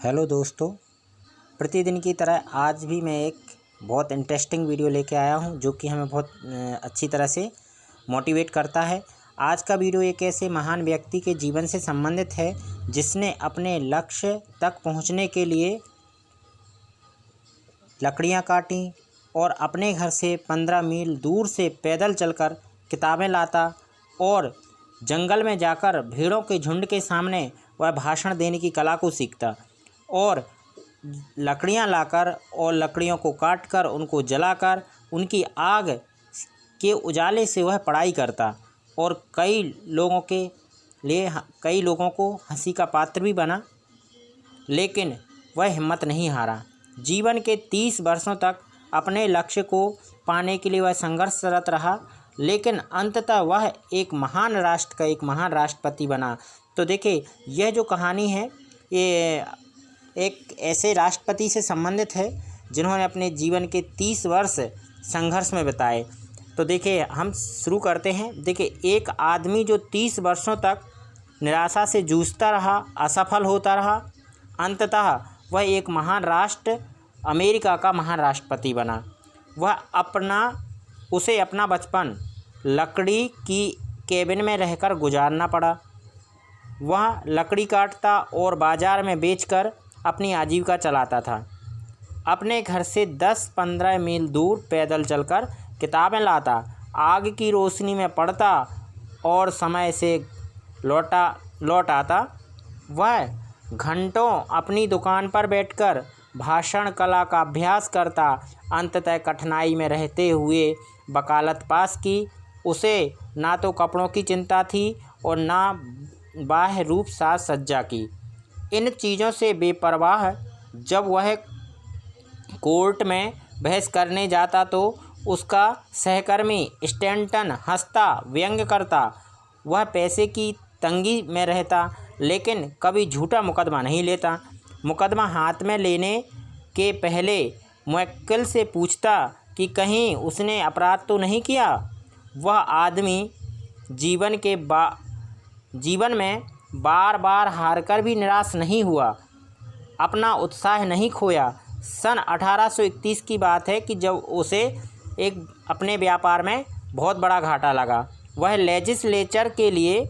Hello दोस्तों, प्रतिदिन की तरह आज भी मैं एक बहुत इंटरेस्टिंग वीडियो लेके आया हूं जो कि हमें बहुत अच्छी तरह से मोटिवेट करता है। आज का वीडियो एक ऐसे महान व्यक्ति के जीवन से संबंधित है जिसने अपने लक्ष्य तक पहुंचने के लिए लकड़ियां काटी और अपने घर से 15 मील दूर से पैदल चलकर किताबें लाता और जंगल में जाकर भेड़ों के झुंड के सामने वह भाषण देने की कला को सीखता और लकड़ियां लाकर और लकड़ियों को काटकर उनको जलाकर उनकी आग के उजाले से वह पढ़ाई करता और कई लोगों को हंसी का पात्र भी बना। लेकिन वह हिम्मत नहीं हारा। जीवन के 30 वर्षों तक अपने लक्ष्य को पाने के लिए वह संघर्षरत रहा, लेकिन अंततः वह एक महान राष्ट्रपति बना। तो देखिए, यह जो कहानी है ये एक ऐसे राष्ट्रपति से संबंधित है जिन्होंने अपने जीवन के 30 वर्ष संघर्ष में बिताए। तो देखिए, हम शुरू करते हैं। देखिए, एक आदमी जो 30 वर्षों तक निराशा से जूझता रहा, असफल होता रहा, अंततः वह एक अमेरिका का महान राष्ट्रपति बना। उसे अपना बचपन लकड़ी की केबिन में रहकर गुजारना पड़ा। वह लकड़ी काटता और बाज़ार में बेचकर अपनी आजीविका चलाता था। अपने घर से 10-15 मील दूर पैदल चलकर किताबें लाता, आग की रोशनी में पढ़ता और समय से लौट आता। वह घंटों अपनी दुकान पर बैठकर भाषण कला का अभ्यास करता, अंततः कठिनाई में रहते हुए वकालत पास की। उसे ना तो कपड़ों की चिंता थी और ना बाह्य रूप साज सज्जा की। इन चीज़ों से बेपरवाह जब वह कोर्ट में बहस करने जाता तो उसका सहकर्मी स्टैंटन हंसता, व्यंग करता। वह पैसे की तंगी में रहता, लेकिन कभी झूठा मुकदमा नहीं लेता। मुकदमा हाथ में लेने के पहले मुवक्किल से पूछता कि कहीं उसने अपराध तो नहीं किया। वह आदमी जीवन में बार बार हारकर भी निराश नहीं हुआ, अपना उत्साह नहीं खोया। सन 1831 की बात है कि जब उसे अपने व्यापार में बहुत बड़ा घाटा लगा। वह लेजिस्लेचर के लिए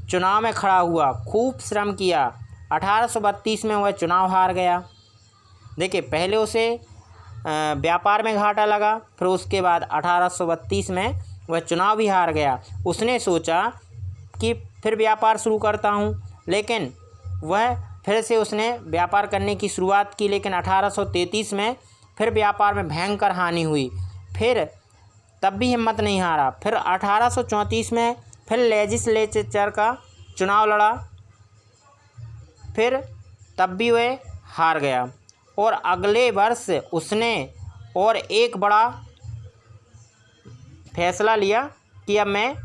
चुनाव में खड़ा हुआ, खूब श्रम किया। 1832 में वह चुनाव हार गया। देखिए, पहले उसे व्यापार में घाटा लगा, फिर उसके बाद 1832 में वह चुनाव भी हार गया। उसने सोचा कि फिर व्यापार शुरू करता हूँ, लेकिन वह फिर से उसने व्यापार करने की शुरुआत की, लेकिन 1833 में फिर व्यापार में भयंकर हानि हुई। फिर तब भी हिम्मत नहीं हारा। फिर 1834 में फिर लेजिस्लेचर का चुनाव लड़ा, फिर तब भी वह हार गया। और अगले वर्ष उसने और एक बड़ा फैसला लिया कि अब मैं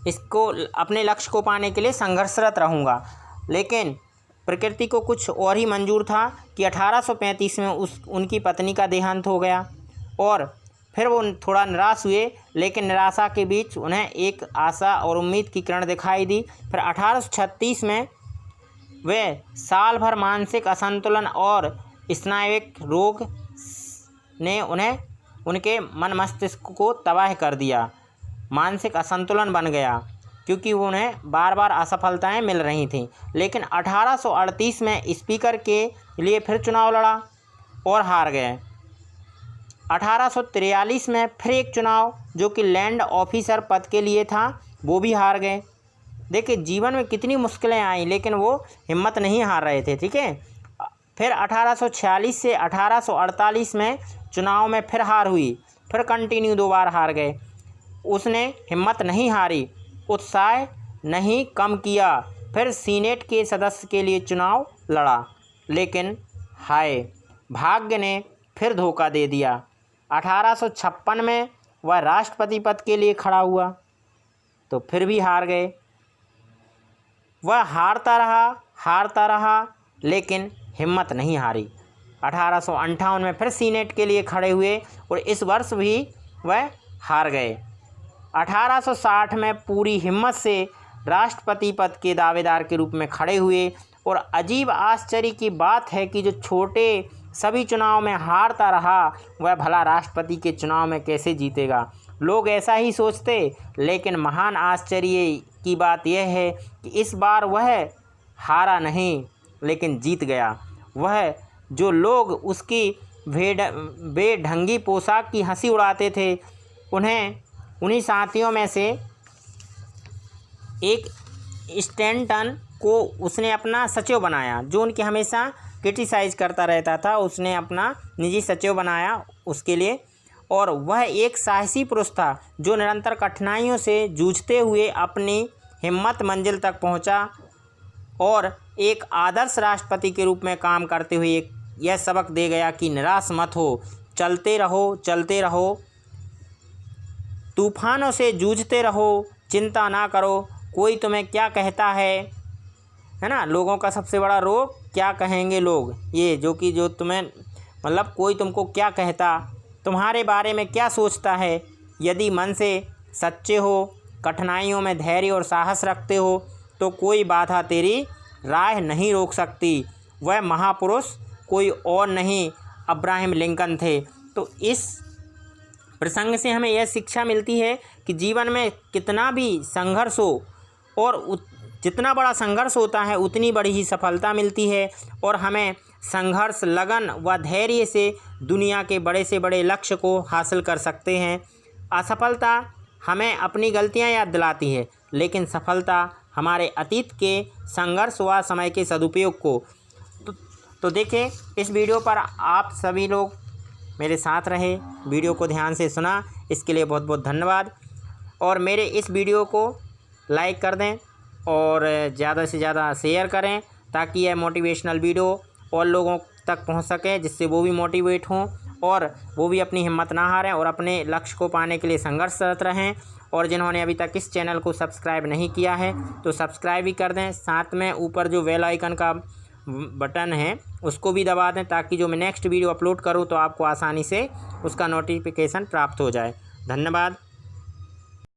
अपने लक्ष्य को पाने के लिए संघर्षरत रहूँगा। लेकिन प्रकृति को कुछ और ही मंजूर था कि 1835 में उनकी पत्नी का देहांत हो गया और फिर वो थोड़ा निराश हुए, लेकिन निराशा के बीच उन्हें एक आशा और उम्मीद की किरण दिखाई दी। फिर 1836 में वे साल भर मानसिक असंतुलन और स्नायुविक रोग ने उनके मन मस्तिष्क को तबाह कर दिया। मानसिक असंतुलन बन गया क्योंकि उन्हें बार बार असफलताएं मिल रही थीं। लेकिन 1838 में स्पीकर के लिए फिर चुनाव लड़ा और हार गए। 1843 में फिर एक चुनाव जो कि लैंड ऑफिसर पद के लिए था, वो भी हार गए। देखिए, जीवन में कितनी मुश्किलें आई, लेकिन वो हिम्मत नहीं हार रहे थे। ठीक है, फिर 1846 से 1848 में चुनाव में फिर हार हुई, फिर कंटिन्यू 2 बार हार गए। उसने हिम्मत नहीं हारी, उत्साह नहीं कम किया। फिर सीनेट के सदस्य के लिए चुनाव लड़ा, लेकिन हाय, भाग्य ने फिर धोखा दे दिया। 1856 में वह राष्ट्रपति पद के लिए खड़ा हुआ तो फिर भी हार गए। वह हारता रहा, लेकिन हिम्मत नहीं हारी। 1858 में फिर सीनेट के लिए खड़े हुए और इस वर्ष भी वह हार गए। 1860 में पूरी हिम्मत से राष्ट्रपति पद के दावेदार के रूप में खड़े हुए और अजीब आश्चर्य की बात है कि जो छोटे सभी चुनाव में हारता रहा वह भला राष्ट्रपति के चुनाव में कैसे जीतेगा। लोग ऐसा ही सोचते, लेकिन महान आश्चर्य की बात यह है कि इस बार वह हारा नहीं लेकिन जीत गया। वह जो लोग उसकी बेढंगी पोशाक की हंसी उड़ाते थे, उन्हीं साथियों में से एक स्टैंटन को उसने अपना सचिव बनाया, जो उनकी हमेशा क्रिटिसाइज करता रहता था। उसने अपना निजी सचिव बनाया उसके लिए। और वह एक साहसी पुरुष था जो निरंतर कठिनाइयों से जूझते हुए अपनी हिम्मत मंजिल तक पहुंचा और एक आदर्श राष्ट्रपति के रूप में काम करते हुए यह सबक दे गया कि निराश मत हो, चलते रहो, तूफानों से जूझते रहो, चिंता ना करो, कोई तुम्हें क्या कहता है ना। लोगों का सबसे बड़ा रोग क्या कहेंगे लोग, ये जो तुम्हें मतलब कोई तुमको क्या कहता, तुम्हारे बारे में क्या सोचता है। यदि मन से सच्चे हो, कठिनाइयों में धैर्य और साहस रखते हो तो कोई बाधा तेरी राह नहीं रोक सकती। वह महापुरुष कोई और नहीं, अब्राहम लिंकन थे। तो इस प्रसंग से हमें यह शिक्षा मिलती है कि जीवन में कितना भी संघर्ष हो और जितना बड़ा संघर्ष होता है उतनी बड़ी ही सफलता मिलती है। और हमें संघर्ष, लगन व धैर्य से दुनिया के बड़े से बड़े लक्ष्य को हासिल कर सकते हैं। असफलता हमें अपनी गलतियां याद दिलाती है, लेकिन सफलता हमारे अतीत के संघर्ष व समय के सदुपयोग को। तो देखें, इस वीडियो पर आप सभी लोग मेरे साथ रहे, वीडियो को ध्यान से सुना, इसके लिए बहुत बहुत धन्यवाद। और मेरे इस वीडियो को लाइक कर दें और ज़्यादा से ज़्यादा शेयर करें ताकि यह मोटिवेशनल वीडियो और लोगों तक पहुंच सके, जिससे वो भी मोटिवेट हों और वो भी अपनी हिम्मत ना हारें और अपने लक्ष्य को पाने के लिए संघर्षरत रहें। और जिन्होंने अभी तक इस चैनल को सब्सक्राइब नहीं किया है तो सब्सक्राइब भी कर दें, साथ में ऊपर जो बेल आइकन का बटन है उसको भी दबा दें ताकि जो मैं नेक्स्ट वीडियो अपलोड करूं तो आपको आसानी से उसका नोटिफिकेशन प्राप्त हो जाए। धन्यवाद।